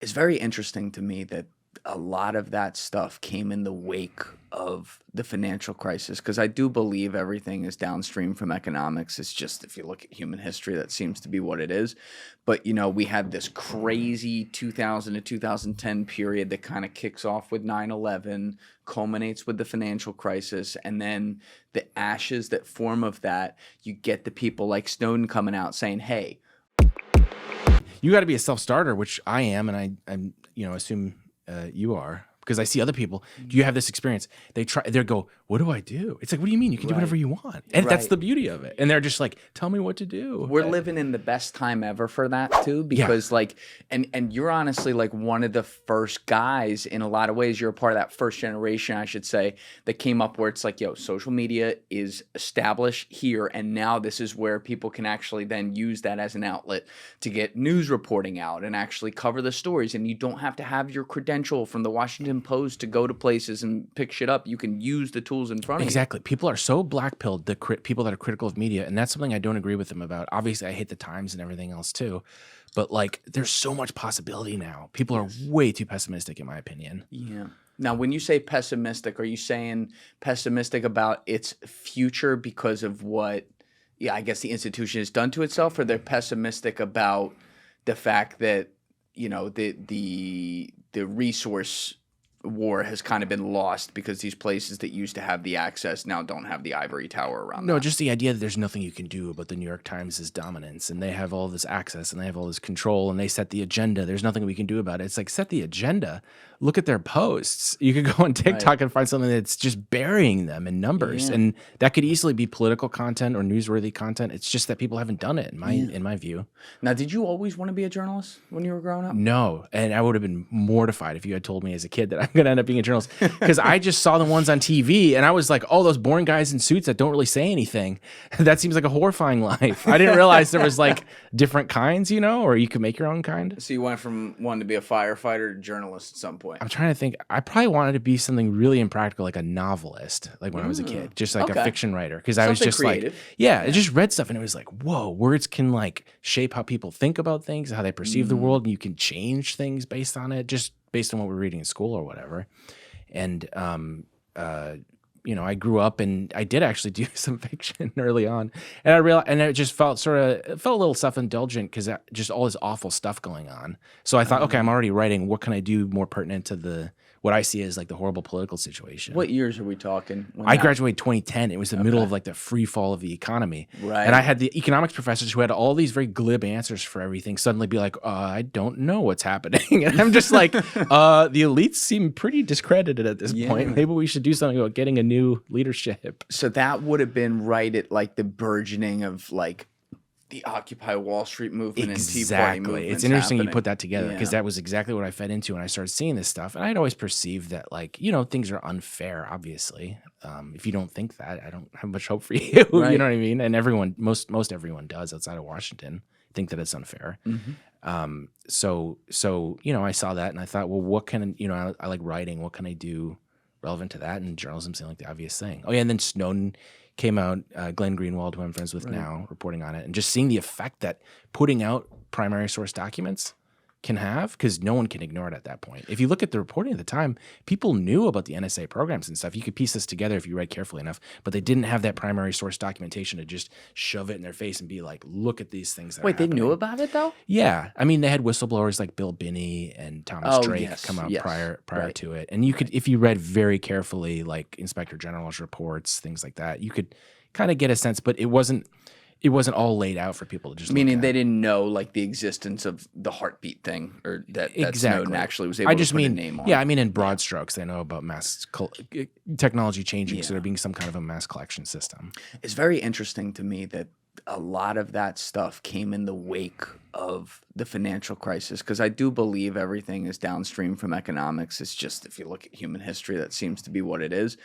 It's very interesting to me that a lot of that stuff came in the wake of the financial crisis because I do believe everything is downstream from economics. It's just if you look at human history, that seems to be what it is. But we had this crazy 2000 to 2010 period that kind of kicks off with 9/11, culminates with the financial crisis, and then the ashes that form of that, you get the people like Snowden coming out saying, "Hey, You got to be a self-starter, which I am, and I'm assume you are, because I see other people. Do you have this experience? They go, what do I do? It's like, what do you mean? You can do whatever you want, and that's the beauty of it. And they're just like, tell me what to do. We're living in the best time ever for that too, because and you're honestly like one of the first guys in a lot of ways. You're a part of that first generation, I should say, that came up where it's like, yo, social media is established here, and now this is where people can actually then use that as an outlet to get news reporting out and actually cover the stories. And you don't have to have your credential from the Washington Post to go to places and pick shit up. You can use the tools in front of you. Exactly. People are so black-pilled, people that are critical of media, and that's something I don't agree with them about. Obviously, I hate the Times and everything else too, but like, there's so much possibility now. People are way too pessimistic, in my opinion. Yeah. Now, when you say pessimistic, are you saying pessimistic about its future because of what, I guess the institution has done to itself, or they're pessimistic about the fact that, the resource war has kind of been lost because these places that used to have the access now don't have the ivory tower around No, them? just the idea that there's nothing you can do about the New York Times' dominance, and they have all this access, and they have all this control, and they set the agenda. There's nothing we can do about it. It's like, set the agenda. Look at their posts. You could go on TikTok and find something that's just burying them in numbers, and that could easily be political content or newsworthy content. It's just that people haven't done it, in my view. Now, did you always want to be a journalist when you were growing up? No, and I would have been mortified if you had told me as a kid that I'm going to end up being a journalist, because I just saw the ones on TV, and I was like, oh, those boring guys in suits that don't really say anything. That seems like a horrifying life. I didn't realize there was like different kinds, or you could make your own kind. So you went from wanting to be a firefighter to journalist at some point. I'm trying to think. I probably wanted to be something really impractical, like a novelist, like when I was a kid, just like a fiction writer. Because I was just creative. I just read stuff and it was like, whoa, words can like shape how people think about things, how they perceive the world, and you can change things based on it, just based on what we're reading in school or whatever. And I grew up and I did actually do some fiction early on, and I realized, and it just felt a little self-indulgent because just all this awful stuff going on. So I thought, okay, I'm already writing. What can I do more pertinent to what I see as like the horrible political situation? What years are we talking? I graduated 2010. It was the middle of like the free fall of the economy. Right. And I had the economics professors who had all these very glib answers for everything suddenly be like, I don't know what's happening. And I'm just like, the elites seem pretty discredited at this point. Maybe we should do something about getting a new leadership. So that would have been right at like the burgeoning of like the Occupy Wall Street movement and Tea Party movement. It's interesting you put that together, because that was exactly what I fed into when I started seeing this stuff. And I'd always perceived that, like, things are unfair, obviously. If you don't think that, I don't have much hope for you. Right. You know what I mean? And everyone, most everyone does outside of Washington, think that it's unfair. So I saw that and I thought, well, what can, I like writing. What can I do relevant to that? And journalism seemed like the obvious thing. Oh yeah, and then Snowden came out, Glenn Greenwald, who I'm friends with now, reporting on it, and just seeing the effect that putting out primary source documents can have, because no one can ignore it at that point. If you look at the reporting at the time, people knew about the NSA programs and stuff. You could piece this together if you read carefully enough, but they didn't have that primary source documentation to just shove it in their face and be like, look at these things that Wait, are they happening. knew about it though? Yeah. I mean, they had whistleblowers like Bill Binney and Thomas Drake come out prior to it. And you could, if you read very carefully, like Inspector General's reports, things like that, you could kind of get a sense, but it wasn't all laid out for people to just Meaning they didn't know like the existence of the heartbeat thing, or that Snowden actually was able to put a name on. Yeah, I mean, in broad strokes, they know about technology changing, so there being some kind of a mass collection system. It's very interesting to me that a lot of that stuff came in the wake of the financial crisis, because I do believe everything is downstream from economics. It's just if you look at human history, that seems to be what it is.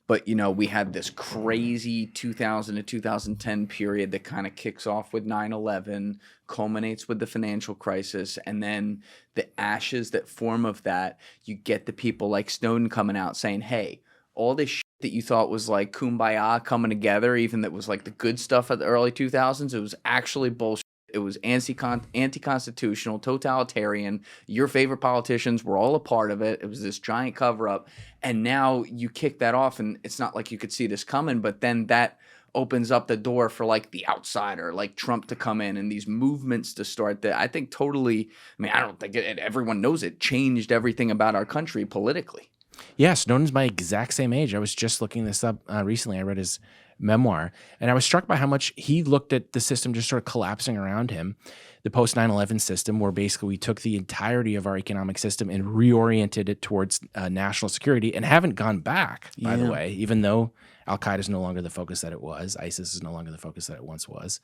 But we had this crazy 2000 to 2010 period that kind of kicks off with 9/11, culminates with the financial crisis, and then the ashes that form of that, you get the people like Snowden coming out saying, hey, all this shit that you thought was like kumbaya coming together, even that was like the good stuff of the early 2000s, it was actually bullshit. It was anti-constitutional, totalitarian. Your favorite politicians were all a part of it. It was this giant cover-up. And now you kick that off, and it's not like you could see this coming, but then that opens up the door for like the outsider, like Trump to come in and these movements to start that I think totally, I mean, I don't think everyone knows it, changed everything about our country politically. Yeah, Snowden's my exact same age. I was just looking this up recently. I read his memoir, and I was struck by how much he looked at the system just sort of collapsing around him, the post 9/11 system, where basically we took the entirety of our economic system and reoriented it towards national security and haven't gone back, by the way, even though Al-Qaeda is no longer the focus that it was. ISIS is no longer the focus that it once was.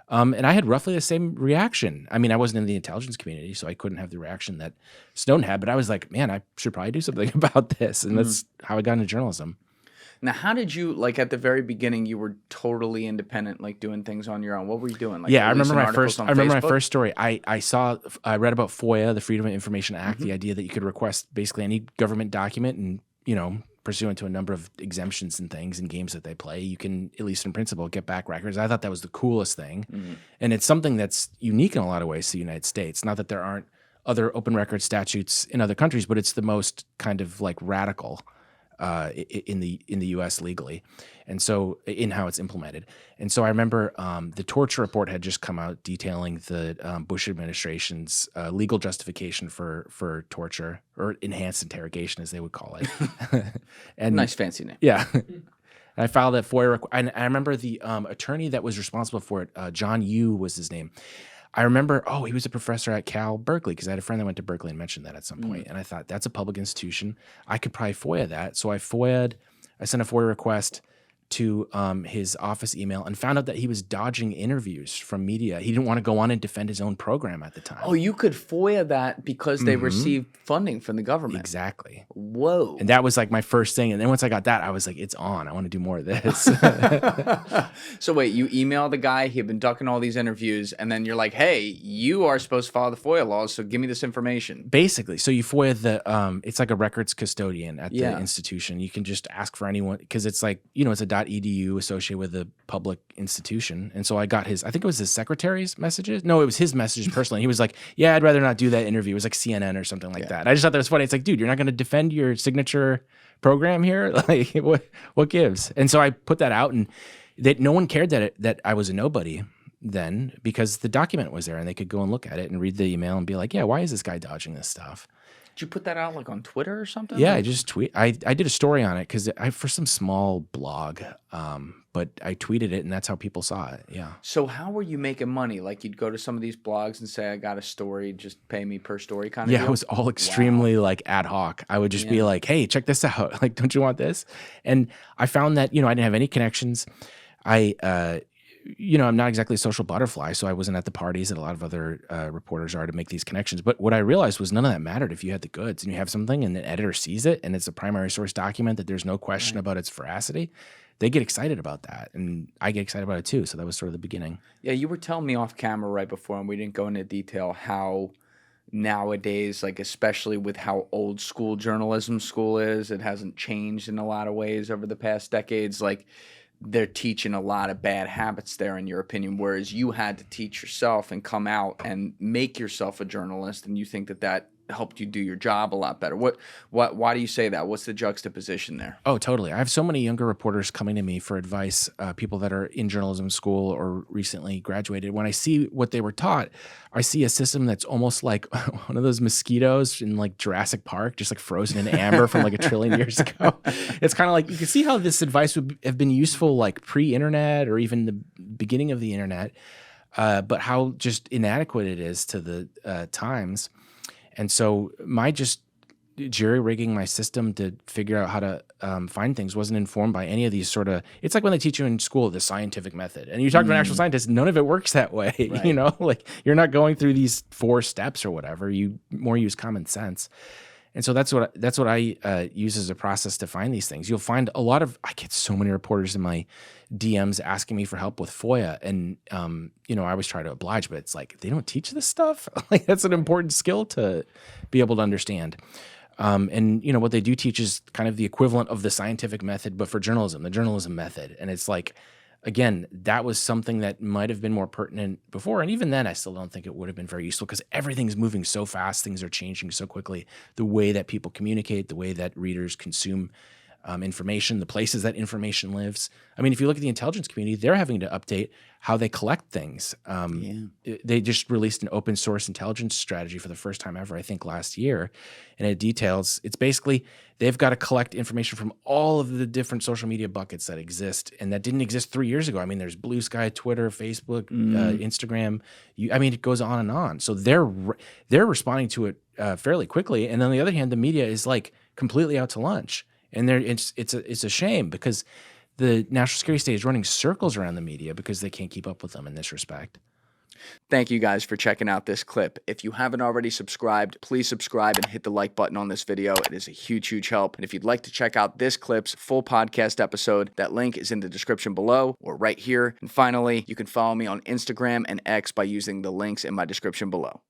And I had roughly the same reaction. I mean, I wasn't in the intelligence community, so I couldn't have the reaction that Snowden had, but I was like, man, I should probably do something about this. And that's how I got into journalism. Now, how did you, like at the very beginning, you were totally independent, like doing things on your own. What were you doing? Like I remember my Facebook? first story. I read about FOIA, the Freedom of Information Act, the idea that you could request basically any government document and, pursuant to a number of exemptions and things and games that they play, you can, at least in principle, get back records. I thought that was the coolest thing. And it's something that's unique in a lot of ways to the United States. Not that there aren't other open record statutes in other countries, but it's the most kind of like radical in the U.S. legally, and so in how it's implemented. And so I remember the torture report had just come out detailing the Bush administration's legal justification for torture, or enhanced interrogation, as they would call it. And nice fancy name. Yeah. I filed that FOIA and I remember the attorney that was responsible for it, John Yu was his name. I remember, he was a professor at Cal Berkeley, because I had a friend that went to Berkeley and mentioned that at some point. And I thought, that's a public institution. I could probably FOIA that. So I sent a FOIA request to his office email and found out that he was dodging interviews from media. He didn't want to go on and defend his own program at the time. Oh, you could FOIA that because they received funding from the government. Exactly. Whoa. And that was like my first thing. And then once I got that, I was like, it's on. I want to do more of this. So wait, you email the guy, he had been ducking all these interviews, and then you're like, hey, you are supposed to follow the FOIA laws, so give me this information. Basically. So you FOIA it's like a records custodian at the institution. You can just ask for anyone, because it's like, it's a .edu associated with a public institution. And so I got I think it was his secretary's messages. No, it was his messages personally. He was like, yeah, I'd rather not do that interview. It was like CNN or something like that. I just thought that was funny. It's like, dude, you're not going to defend your signature program here? Like, what gives? And so I put that out, and that no one cared that I was a nobody then, because the document was there and they could go and look at it and read the email and be like, yeah, why is this guy dodging this stuff? Did you put that out like on Twitter or something? Yeah, I just I did a story on it because for some small blog, but I tweeted it and that's how people saw it. Yeah. So how were you making money? Like you'd go to some of these blogs and say, I got a story, just pay me per story kind of deal? Yeah, it was all extremely like ad hoc. I would just be like, hey, check this out. Like, don't you want this? And I found that, I didn't have any connections. I'm not exactly a social butterfly, so I wasn't at the parties that a lot of other reporters are to make these connections. But what I realized was none of that mattered if you had the goods and you have something and the editor sees it and it's a primary source document that there's no question about its veracity. They get excited about that, and I get excited about it too. So that was sort of the beginning. Yeah, you were telling me off camera right before, and we didn't go into detail, how nowadays, like especially with how old school journalism school is, it hasn't changed in a lot of ways over the past decades. Like, they're teaching a lot of bad habits there, in your opinion, whereas you had to teach yourself and come out and make yourself a journalist, and you think that helped you do your job a lot better. Why do you say that? What's the juxtaposition there? Oh, totally. I have so many younger reporters coming to me for advice, people that are in journalism school or recently graduated. When I see what they were taught, I see a system that's almost like one of those mosquitoes in like Jurassic Park, just like frozen in amber from like 1 trillion years ago. It's kind of like, you can see how this advice would have been useful like pre-internet or even the beginning of the internet, but how just inadequate it is to the times. And so my just jerry-rigging my system to figure out how to find things wasn't informed by any of these sort of, it's like when they teach you in school the scientific method. And you talk to an actual scientist, none of it works that way. Right. Like you're not going through these 4 steps or whatever. You more use common sense. And so that's what I use as a process to find these things. You'll find I get so many reporters in my DMs asking me for help with FOIA. And, I always try to oblige, but it's like, they don't teach this stuff. Like that's an important skill to be able to understand. And what they do teach is kind of the equivalent of the scientific method, but for journalism, the journalism method. And it's like, again, that was something that might have been more pertinent before. And even then, I still don't think it would have been very useful because everything's moving so fast. Things are changing so quickly. The way that people communicate, the way that readers consume information, the places that information lives. I mean, if you look at the intelligence community, they're having to update how they collect things. They just released an open source intelligence strategy for the first time ever, I think last year. And it details, it's basically, they've got to collect information from all of the different social media buckets that exist and that didn't exist 3 years ago. I mean, there's Blue Sky, Twitter, Facebook, Instagram. I mean, it goes on and on. So they're responding to it fairly quickly. And on the other hand, the media is like completely out to lunch. And it's a shame because the national security state is running circles around the media because they can't keep up with them in this respect. Thank you guys for checking out this clip. If you haven't already subscribed, please subscribe and hit the like button on this video. It is a huge, huge help. And if you'd like to check out this clip's full podcast episode, that link is in the description below or right here. And finally, you can follow me on Instagram and X by using the links in my description below.